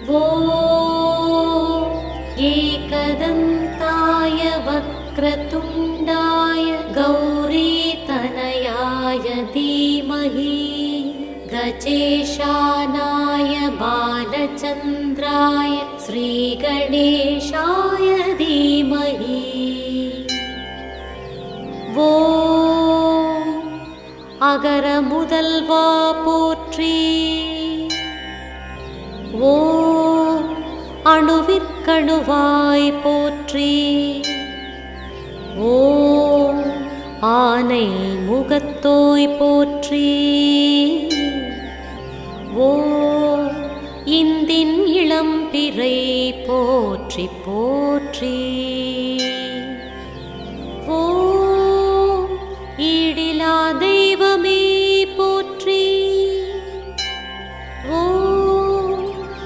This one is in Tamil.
ॐ एकदन्ताय वक्रतुण्डाय गौरीतनयाय धीमहि गजेशानाय बालचन्द्राय श्रीगणेशाय धीमहि ஓம் அகர முதல்வா போற்றி. ஓம் அணுவிற்கணுவாய் போற்றி. ஓம் ஆனை முகத்தோய் போற்றி. ஓம் இந்தின் இளம்பிறை போற்றி போற்றி. ஓம் ஈடிலாதே